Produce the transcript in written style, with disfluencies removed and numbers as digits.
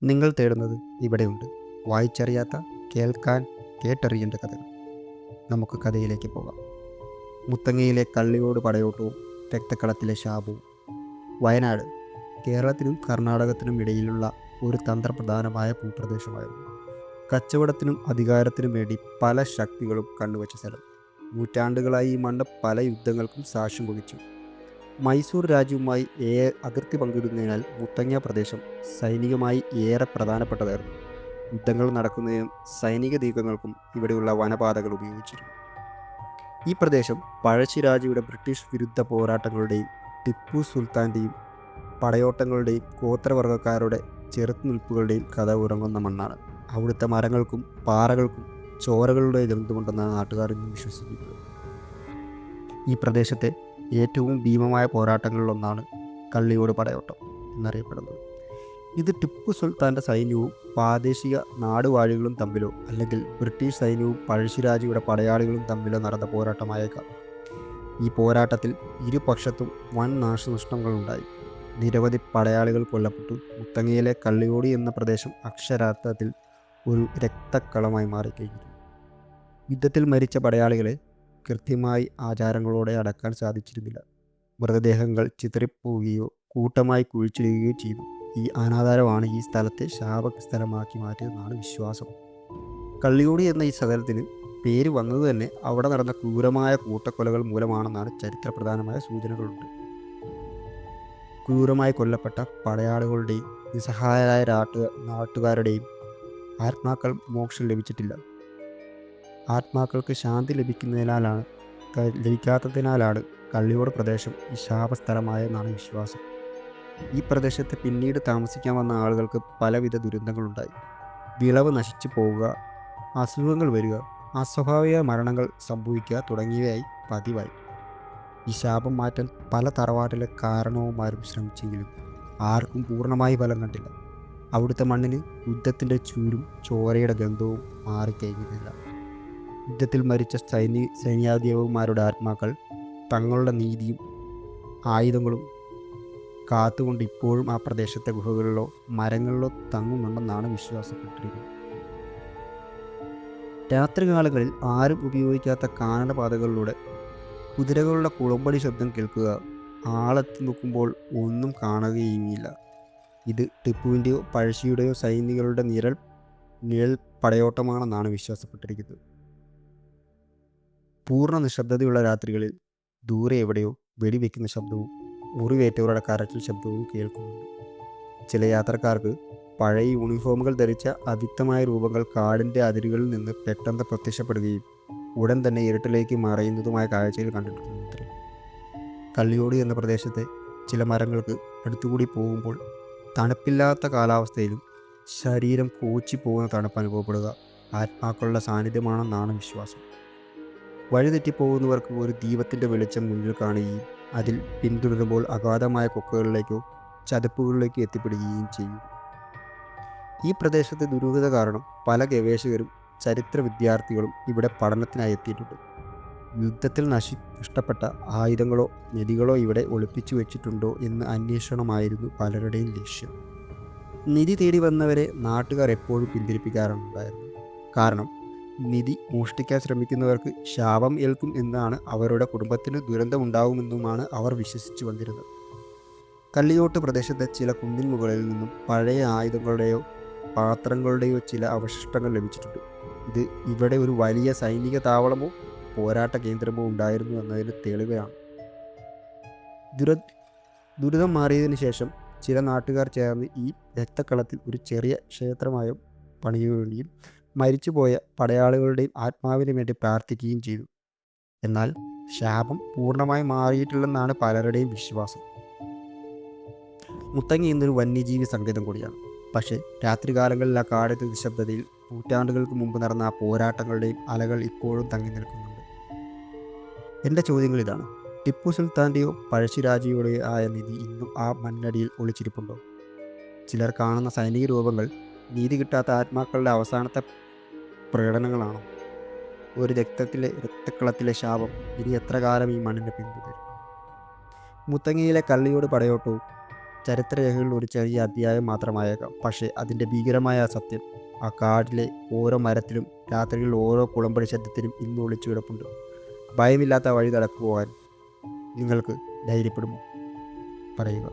നിങ്ങൾ തേടുന്നത് ഇവിടെയുണ്ട്. വായിച്ചറിയാത്ത, കേൾക്കാൻ കേട്ടറിയേണ്ട കഥകൾ. നമുക്ക് കഥയിലേക്ക് പോകാം. മുത്തങ്ങയിലെ കള്ളിയോട് പടയോട്ടവും രക്തക്കളത്തിലെ ശാപവും. വയനാട് കേരളത്തിനും കർണാടകത്തിനും ഇടയിലുള്ള ഒരു തന്ത്രപ്രധാനമായ ഭൂപ്രദേശമായിരുന്നു. കച്ചവടത്തിനും അധികാരത്തിനും വേണ്ടി പല ശക്തികളും കണ്ണുവച്ച സ്ഥലം. നൂറ്റാണ്ടുകളായി ഈ മണ്ണ് പല യുദ്ധങ്ങൾക്കും സാക്ഷ്യം വഹിച്ചു. മൈസൂർ രാജ്യവുമായി അതിർത്തി പങ്കിടുന്നതിനാൽ മുത്തങ്ങ പ്രദേശം സൈനികമായി ഏറെ പ്രധാനപ്പെട്ടതായിരുന്നു. യുദ്ധങ്ങൾ നടക്കുന്നതിനും സൈനിക നീക്കങ്ങൾക്കും ഇവിടെയുള്ള വനപാതകൾ ഉപയോഗിച്ചിരുന്നു. ഈ പ്രദേശം പഴശ്ശിരാജയുടെ ബ്രിട്ടീഷ് വിരുദ്ധ പോരാട്ടങ്ങളുടെയും ടിപ്പു സുൽത്താൻ്റെയും പടയോട്ടങ്ങളുടെയും ഗോത്രവർഗ്ഗക്കാരുടെ ചെറുത്തുനിൽപ്പുകളുടെയും കഥ ഉറങ്ങുന്ന മണ്ണാണ്. അവിടുത്തെ മരങ്ങൾക്കും പാറകൾക്കും ചോരകളുടെ ഗന്ധമുണ്ടെന്നാണ് നാട്ടുകാർ ഇന്നും വിശ്വസിക്കുന്നത്. ഈ പ്രദേശത്തെ ഏറ്റവും ഭീമമായ പോരാട്ടങ്ങളിലൊന്നാണ് കള്ളിയോട് പടയോട്ടം എന്നറിയപ്പെടുന്നത്. ഇത് ടിപ്പു സുൽത്താൻ്റെ സൈന്യവും പ്രാദേശിക നാടുവാഴികളും തമ്മിലോ അല്ലെങ്കിൽ ബ്രിട്ടീഷ് സൈന്യവും പഴശ്ശിരാജയുടെ പടയാളികളും തമ്മിലോ നടന്ന പോരാട്ടമായേക്കാം. ഈ പോരാട്ടത്തിൽ ഇരുപക്ഷത്തും വൻ നാശനഷ്ടങ്ങളുണ്ടായി. നിരവധി പടയാളികൾ കൊല്ലപ്പെട്ടു. മുത്തങ്ങയിലെ കള്ളിയോടി എന്ന പ്രദേശം അക്ഷരാർത്ഥത്തിൽ ഒരു രക്തക്കളമായി മാറിക്കഴിഞ്ഞിരുന്നു. യുദ്ധത്തിൽ മരിച്ച പടയാളികളെ കൃത്യമായി ആചാരങ്ങളോടെ അടക്കാൻ സാധിച്ചിരുന്നില്ല. മൃതദേഹങ്ങൾ ചിതറിപ്പോവുകയോ കൂട്ടമായി കുഴിച്ചിടുകയോ ചെയ്തു. ഈ അനാചാരമാണ് ഈ സ്ഥലത്തെ ശാപസ്ഥലമാക്കി മാറ്റിയതെന്നാണ് വിശ്വാസം. കള്ളിയോടി എന്ന ഈ സ്ഥലത്തിന് പേര് വന്നത് തന്നെ അവിടെ നടന്ന ക്രൂരമായ കൂട്ടക്കൊലകൾ മൂലമാണെന്നാണ് ചരിത്രപ്രധാനമായ സൂചനകളുണ്ട്. ക്രൂരമായി കൊല്ലപ്പെട്ട പടയാളികളുടെയും നിസ്സഹായരായ നാട്ടുകാരുടെയും ആത്മാക്കൾ മോക്ഷം ലഭിച്ചിട്ടില്ല. ആത്മാക്കൾക്ക് ശാന്തി ലഭിക്കാത്തതിനാലാണ് കള്ളിയോട് പ്രദേശം ഈ ശാപസ്ഥലമായെന്നാണ് വിശ്വാസം. ഈ പ്രദേശത്ത് പിന്നീട് താമസിക്കാൻ വന്ന ആളുകൾക്ക് പലവിധ ദുരന്തങ്ങളുണ്ടായി. വിളവ് നശിച്ചു പോവുക, അസുഖങ്ങൾ വരിക, അസ്വാഭാവിക മരണങ്ങൾ സംഭവിക്കുക തുടങ്ങിയവയായി പതിവായി. ഈ ശാപം മാറ്റാൻ പല തറവാട്ടിലെ കാരണവന്മാരും ശ്രമിച്ചെങ്കിലും ആർക്കും പൂർണ്ണമായി ഫലം കണ്ടില്ല. അവിടുത്തെ മണ്ണിന് യുദ്ധത്തിൻ്റെ ചൂരും ചോരയുടെ ഗന്ധവും മാറിക്കഴിഞ്ഞിരുന്നില്ല. യുദ്ധത്തിൽ മരിച്ച സൈന്യാധിപന്മാരുടെ ആത്മാക്കൾ തങ്ങളുടെ നീതിയും ആയുധങ്ങളും കാത്തുകൊണ്ട് ഇപ്പോഴും ആ പ്രദേശത്തെ ഗുഹകളിലോ മരങ്ങളിലോ തങ്ങുന്നുണ്ടെന്നാണ് വിശ്വാസപ്പെട്ടിരിക്കുന്നത്. രാത്രികാലങ്ങളിൽ ആരും ഉപയോഗിക്കാത്ത കാനനപാതകളിലൂടെ കുതിരകളുടെ കുളമ്പടി ശബ്ദം കേൾക്കുക, ആളെത്തി നോക്കുമ്പോൾ ഒന്നും കാണുകയുമില്ല. ഇത് ടിപ്പുവിൻ്റെയോ പഴശ്ശിയുടെയോ സൈനികരുടെ നിഴൽ പടയോട്ടമാണെന്നാണ് വിശ്വാസപ്പെട്ടിരിക്കുന്നത്. പൂർണ്ണ നിശബ്ദതയുള്ള രാത്രികളിൽ ദൂരെ എവിടെയോ വെടിവെക്കുന്ന ശബ്ദവും മുറിവേറ്റവരുടെ കരച്ചിൽ ശബ്ദവും കേൾക്കുന്നുണ്ട്. ചില യാത്രക്കാർക്ക് പഴയ യൂണിഫോമുകൾ ധരിച്ച അവ്യക്തമായ രൂപങ്ങൾ കാടിൻ്റെ അതിരുകളിൽ നിന്ന് പെട്ടെന്ന് പ്രത്യക്ഷപ്പെടുകയും ഉടൻ തന്നെ ഇരുട്ടിലേക്ക് മറയുന്നതുമായ കാഴ്ചകൾ കണ്ടിട്ടുണ്ട്. കള്ളിയോടി എന്ന പ്രദേശത്തെ ചില മരങ്ങൾക്ക് അടുത്തുകൂടി പോകുമ്പോൾ തണുപ്പില്ലാത്ത കാലാവസ്ഥയിലും ശരീരം കോച്ചി പോകുന്ന തണുപ്പ് അനുഭവപ്പെടുക ആത്മാക്കളുടെ സാന്നിധ്യമാണെന്നാണ് വിശ്വാസം. വഴിതെറ്റിപ്പോകുന്നവർക്ക് ഒരു ദീപത്തിൻ്റെ വെളിച്ചം മുന്നിൽ കാണുകയും അതിൽ പിന്തുടരുമ്പോൾ അഗാധമായ കൊക്കകളിലേക്കോ ചതുപ്പുകളിലേക്കോ എത്തിപ്പെടുകയും ചെയ്യും. ഈ പ്രദേശത്തെ ദുരൂഹത കാരണം പല ഗവേഷകരും ചരിത്ര വിദ്യാർത്ഥികളും ഇവിടെ പഠനത്തിനായി എത്തിയിട്ടുണ്ട്. യുദ്ധത്തിൽ നഷ്ടപ്പെട്ട ആയുധങ്ങളോ നിധികളോ ഇവിടെ ഒളിപ്പിച്ചു വെച്ചിട്ടുണ്ടോ എന്ന അന്വേഷണമായിരുന്നു പലരുടെയും ലക്ഷ്യം. നിധി തേടി വന്നവരെ നാട്ടുകാർ എപ്പോഴും പിന്തിരിപ്പിക്കാറുണ്ടായിരുന്നു. കാരണം നിധി മോഷ്ടിക്കാൻ ശ്രമിക്കുന്നവർക്ക് ശാപം ഏൽക്കും എന്നാണ്, അവരുടെ കുടുംബത്തിന് ദുരന്തമുണ്ടാകുമെന്നുമാണ് അവർ വിശ്വസിച്ചു വന്നിരുന്നത്. കള്ളിയോട്ട് പ്രദേശത്തെ ചില കുന്നിൻ മുകളിൽ നിന്നും പഴയ ആയുധങ്ങളുടെയോ പാത്രങ്ങളുടെയോ ചില അവശിഷ്ടങ്ങൾ ലഭിച്ചിട്ടുണ്ട്. ഇത് ഇവിടെ ഒരു വലിയ സൈനിക താവളമോ പോരാട്ട കേന്ദ്രമോ ഉണ്ടായിരുന്നു എന്നതിന് തെളിവാണ്. ദുരിതം മാറിയതിനു ശേഷം ചില നാട്ടുകാർ ചേർന്ന് ഈ രക്തക്കളത്തിൽ ഒരു ചെറിയ ക്ഷേത്രമായി പണിയുകയും മരിച്ചുപോയ പടയാളികളുടെയും ആത്മാവിന് വേണ്ടി പ്രാർത്ഥിക്കുകയും ചെയ്തു. എന്നാൽ ശാപം പൂർണ്ണമായി മാറിയിട്ടില്ലെന്നാണ് പലരുടെയും വിശ്വാസം. മുത്തങ്ങ എന്നൊരു വന്യജീവി സങ്കേതം കൂടിയാണ്. പക്ഷേ രാത്രികാലങ്ങളിൽ ആ കാടിൻ്റെ നിശബ്ദതയിൽ നൂറ്റാണ്ടുകൾക്ക് മുമ്പ് നടന്ന ആ പോരാട്ടങ്ങളുടെയും അലകൾ ഇപ്പോഴും തങ്ങി നിൽക്കുന്നുണ്ട്. എൻ്റെ ചോദ്യങ്ങൾ ഇതാണ്: ടിപ്പു സുൽത്താൻ്റെയോ പഴശ്ശിരാജയുടെയോ ആയ നിധി ഇന്നും ആ മണ്ണടിയിൽ ഒളിച്ചിരിപ്പുണ്ടോ? ചിലർ കാണുന്ന സൈനിക രൂപങ്ങൾ നീതി കിട്ടാത്ത ആത്മാക്കളുടെ അവസാനത്തെ പ്രകടനങ്ങളാണോ? ഒരു രക്തക്കളത്തിലെ ശാപം ഇനി എത്ര കാലം ഈ മണ്ണിനെ പിന്തുടരും? മുത്തങ്ങയിലെ കള്ളിയോട് പടയോട്ടവും ചരിത്രരേഖകളിൽ ഒരു ചെറിയ അധ്യായം മാത്രമായേക്കാം. പക്ഷേ അതിൻ്റെ ഭീകരമായ ആ സത്യം ആ കാടിലെ ഓരോ മരത്തിലും രാത്രികളിൽ ഓരോ കുളമ്പടി ശബ്ദത്തിലും ഇന്ന് ഒളിച്ചു കിടപ്പുണ്ട്. ഭയമില്ലാത്ത വഴി കടക്കുപോകാൻ നിങ്ങൾക്ക് ധൈര്യപ്പെടുമോ? പറയുക.